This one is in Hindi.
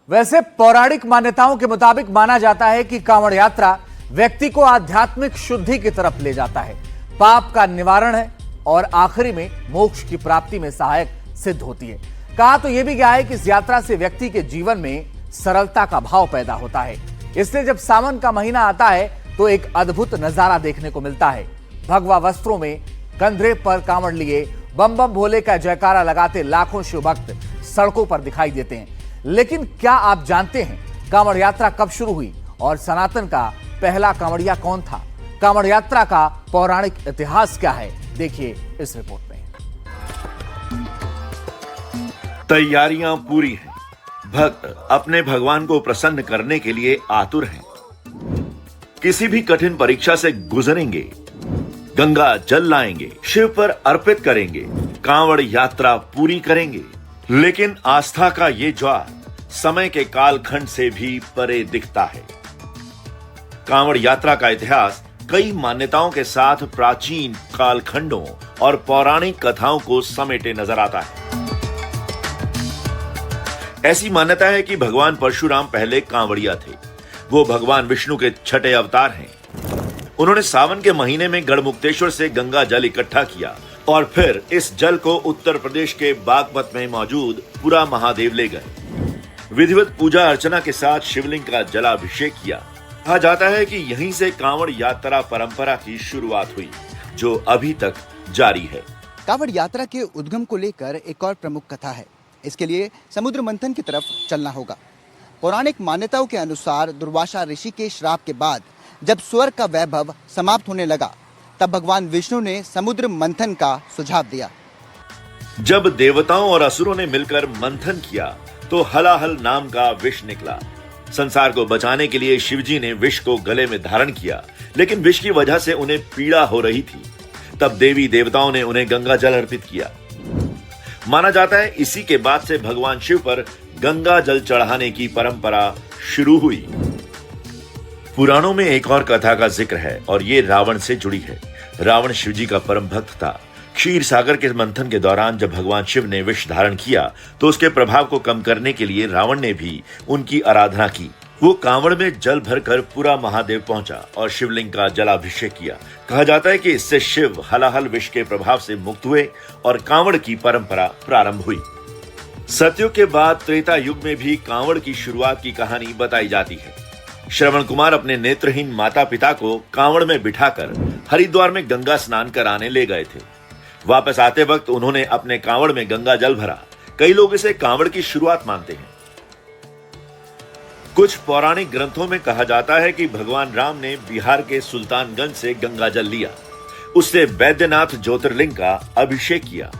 वैसे पौराणिक मान्यताओं के मुताबिक माना जाता है कि कांवड़ यात्रा व्यक्ति को आध्यात्मिक शुद्धि की तरफ ले जाता है, पाप का निवारण है और आखिरी में मोक्ष की प्राप्ति में सहायक सिद्ध होती है। कहा तो यह भी गया है कि इस यात्रा से व्यक्ति के जीवन में सरलता का भाव पैदा होता है। इसलिए जब सावन का महीना आता है तो एक अद्भुत नजारा देखने को मिलता है। भगवा वस्त्रों में कंधे पर कांवड़ लिए बम बम भोले का जयकारा लगाते लाखों शिव भक्त सड़कों पर दिखाई देते हैं। लेकिन क्या आप जानते हैं कांवड़ यात्रा कब शुरू हुई और सनातन का पहला कांवड़िया कौन था? कांवड़ यात्रा का पौराणिक इतिहास क्या है, देखिए इस रिपोर्ट में। तैयारियां पूरी हैं। भक्त अपने भगवान को प्रसन्न करने के लिए आतुर हैं। किसी भी कठिन परीक्षा से गुजरेंगे, गंगा जल लाएंगे, शिव पर अर्पित करेंगे, कांवड़ यात्रा पूरी करेंगे। लेकिन आस्था का ये ज्वार समय के कालखंड से भी परे दिखता है। कांवड़ यात्रा का इतिहास कई मान्यताओं के साथ प्राचीन कालखंडों और पौराणिक कथाओं को समेटे नजर आता है। ऐसी मान्यता है कि भगवान परशुराम पहले कांवड़िया थे। वो भगवान विष्णु के छठे अवतार हैं। उन्होंने सावन के महीने में गढ़मुक्तेश्वर से गंगा जल इकट्ठा किया और फिर इस जल को उत्तर प्रदेश के बागपत में मौजूद पुरा महादेव ले गए। विधिवत पूजा अर्चना के साथ शिवलिंग का जलाभिषेक किया। कहा जाता है कि यहीं से कांवड़ यात्रा परंपरा की शुरुआत हुई, जो अभी तक जारी है। कांवड़ यात्रा के उद्गम को लेकर एक और प्रमुख कथा है। इसके लिए समुद्र मंथन की तरफ चलना होगा। पौराणिक मान्यताओं के अनुसार दुर्वासा ऋषि के श्राप के बाद जब स्वर्ग का वैभव समाप्त होने लगा, तब भगवान विष्णु ने समुद्र मंथन का सुझाव दिया। जब देवताओं और असुरों ने मिलकर मंथन किया तो हलाहल नाम का विष निकला। संसार को बचाने के लिए शिवजी ने विष को गले में धारण किया, लेकिन विष की वजह से उन्हें पीड़ा हो रही थी। तब देवी देवताओं ने उन्हें गंगा जल अर्पित किया। माना जाता है इसी के बाद से भगवान शिव पर गंगा जल चढ़ाने की परंपरा शुरू हुई। पुराणों में एक और कथा का जिक्र है और ये रावण से जुड़ी है। रावण शिवजी का परम भक्त था। क्षीर सागर के मंथन के दौरान जब भगवान शिव ने विष धारण किया तो उसके प्रभाव को कम करने के लिए रावण ने भी उनकी आराधना की। वो कांवड़ में जल भरकर पुरा महादेव पहुंचा और शिवलिंग का जलाभिषेक किया। कहा जाता है कि इससे शिव हलाहल विष के प्रभाव से मुक्त हुए और कांवड़ की परंपरा प्रारंभ हुई। सतयुग के बाद त्रेता युग में भी कांवड़ की शुरुआत की कहानी बताई जाती है। श्रवण कुमार अपने नेत्रहीन माता पिता को कांवड़ में बिठाकर हरिद्वार में गंगा स्नान कराने ले गए थे। वापस आते वक्त उन्होंने अपने कांवड़ में गंगा जल भरा। कई लोग इसे कांवड़ की शुरुआत मानते हैं। कुछ पौराणिक ग्रंथों में कहा जाता है कि भगवान राम ने बिहार के सुल्तानगंज से गंगा जल लिया, उससे बैद्यनाथ ज्योतिर्लिंग का अभिषेक किया।